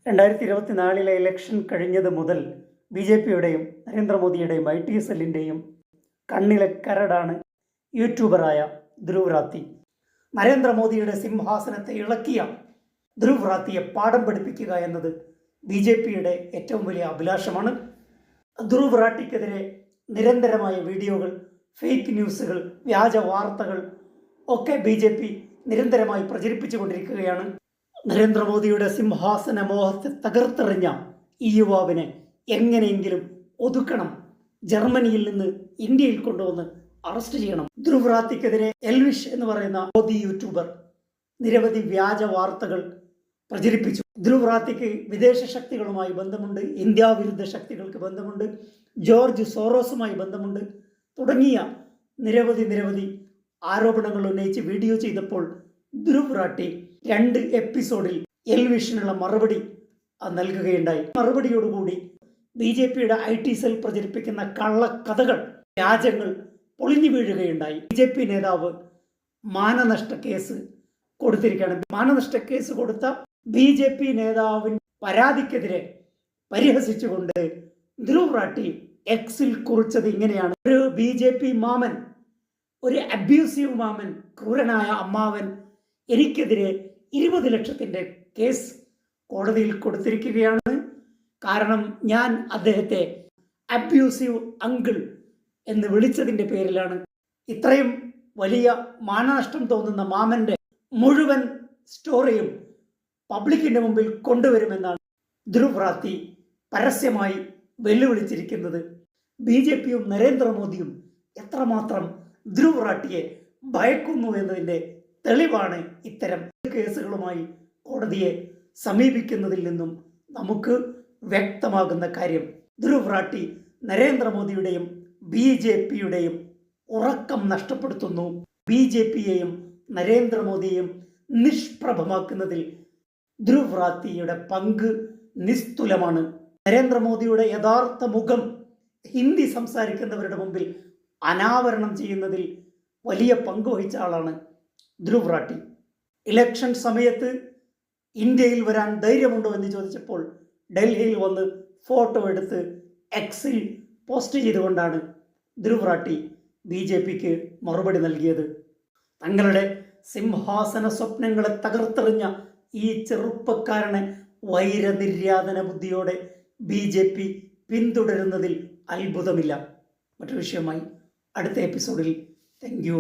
2024 election കഴിഞ്ഞത് മുതൽ ബി.ജെ.പിയുടെയും നരേന്ദ്രമോദിയുടെയും IT സെല്ലിൻ്റെയും കണ്ണിലെ കരടാണ് യൂട്യൂബറായ ധ്രുവ് റാത്തി. നരേന്ദ്രമോദിയുടെ സിംഹാസനത്തെ ഇളക്കിയ ധ്രുവ് റാത്തിയെ പാഠം പഠിപ്പിക്കുക എന്നത് ബി.ജെ.പിയുടെ ഏറ്റവും വലിയ അഭിലാഷമാണ്. ധ്രുവ് റാത്തിക്കെതിരെ നിരന്തരമായ വീഡിയോകൾ, ഫേക്ക് ന്യൂസുകൾ, വ്യാജ വാർത്തകൾ ഒക്കെ ബി.ജെ.പി നിരന്തരമായി പ്രചരിപ്പിച്ചു കൊണ്ടിരിക്കുകയാണ്. നരേന്ദ്രമോദിയുടെ സിംഹാസന മോഹത്തെ തകർത്തെറിഞ്ഞ ഈ യുവാവിനെ എങ്ങനെയെങ്കിലും ഒതുക്കണം, ജർമ്മനിയിൽ നിന്ന് ഇന്ത്യയിൽ കൊണ്ടുവന്ന് അറസ്റ്റ് ചെയ്യണം. ധ്രുവ് റാത്തിക്കെതിരെ എൽവിഷ് എന്ന് പറയുന്ന മോദി യൂട്യൂബർ നിരവധി വ്യാജ വാർത്തകൾ പ്രചരിപ്പിച്ചു. ധ്രുവ് റാത്തിക്ക് വിദേശ ശക്തികളുമായി ബന്ധമുണ്ട്, ഇന്ത്യ വിരുദ്ധ ശക്തികൾക്ക് ബന്ധമുണ്ട്, ജോർജ് സോറോസുമായി ബന്ധമുണ്ട് തുടങ്ങിയ നിരവധി ആരോപണങ്ങൾ ഉന്നയിച്ച് വീഡിയോ ചെയ്തപ്പോൾ ധ്രുവ് റാത്തി 2 എപ്പിസോഡിൽ എൽവിഷനുള്ള മറുപടി നൽകുകയുണ്ടായി. മറുപടിയോടുകൂടി ബി.ജെ.പിയുടെ ഐ.ടി സെൽ പ്രചരിപ്പിക്കുന്ന കള്ളക്കഥകൾ, വ്യാജങ്ങൾ പൊളിഞ്ഞു വീഴുകയുണ്ടായി. ബി.ജെ.പി നേതാവ് മാനനഷ്ട കേസ് കൊടുത്തിരിക്കുകയാണ്. മാനനഷ്ട കേസ് കൊടുത്ത ബി.ജെ.പി നേതാവിൻ പരാതിക്കെതിരെ പരിഹസിച്ചുകൊണ്ട് ധ്രുവ് റാത്തി എക്സിൽ കുറിച്ചത് ഇങ്ങനെയാണ്: ഒരു ബി.ജെ.പി മാമൻ, ഒരു അബ്യൂസീവ് മാമൻ, ക്രൂരനായ അമ്മാവൻ എനിക്കെതിരെ 20 ലക്ഷത്തിൻ്റെ കേസ് കോടതിയിൽ കൊടുത്തിരിക്കുകയാണ്. കാരണം ഞാൻ അദ്ദേഹത്തെ അബ്യൂസീവ് അങ്കിൾ എന്ന് വിളിച്ചതിൻ്റെ പേരിലാണ്. ഇത്രയും വലിയ മാനനഷ്ടം തോന്നുന്ന മാമൻ്റെ മുഴുവൻ സ്റ്റോറിയും പബ്ലിക്കിൻ്റെ മുമ്പിൽ കൊണ്ടുവരുമെന്നാണ് ധ്രുവ് റാത്തി പരസ്യമായി വെല്ലുവിളിച്ചിരിക്കുന്നത്. ബി.ജെ.പിയും നരേന്ദ്രമോദിയും എത്രമാത്രം ധ്രുവ് റാത്തിയെ ഭയക്കുന്നു എന്നതിൻ്റെ തെളിവാണ് ഇത്തരം കേസുകളുമായി കോടതിയെ സമീപിക്കുന്നതിൽ നിന്നും നമുക്ക് വ്യക്തമാകുന്ന കാര്യം. ധ്രുവ് റാത്തി നരേന്ദ്രമോദിയുടെയും ബി.ജെ.പിയുടെയും ഉറക്കം നഷ്ടപ്പെടുത്തുന്നു. ബി.ജെ.പിയെയും നരേന്ദ്രമോദിയെയും നിഷ്പ്രഭമാക്കുന്നതിൽ ധ്രുവ് റാത്തിയുടെ പങ്ക് നിസ്തുലമാണ്. നരേന്ദ്രമോദിയുടെ യഥാർത്ഥ മുഖം ഹിന്ദി സംസാരിക്കുന്നവരുടെ മുമ്പിൽ അനാവരണം ചെയ്യുന്നതിൽ വലിയ പങ്ക് വഹിച്ച ആളാണ് ധ്രുവ് റാത്തി. ഇലക്ഷൻ സമയത്ത് ഇന്ത്യയിൽ വരാൻ ധൈര്യമുണ്ടോ എന്ന് ചോദിച്ചപ്പോൾ ഡൽഹിയിൽ വന്ന് ഫോട്ടോ എടുത്ത് എക്സിൽ പോസ്റ്റ് ചെയ്തുകൊണ്ടാണ് ധ്രുവ് റാത്തി ബി.ജെ.പിക്ക് മറുപടി നൽകിയത്. തങ്ങളുടെ സിംഹാസന സ്വപ്നങ്ങളെ തകർത്തെറിഞ്ഞ ഈ ചെറുപ്പക്കാരനെ വൈരനിര്യാതന ബുദ്ധിയോടെ ബി.ജെ.പി പിന്തുടരുന്നതിൽ അത്ഭുതമില്ല. മറ്റൊരു വിഷയമായി അടുത്ത എപ്പിസോഡിൽ. Thank you.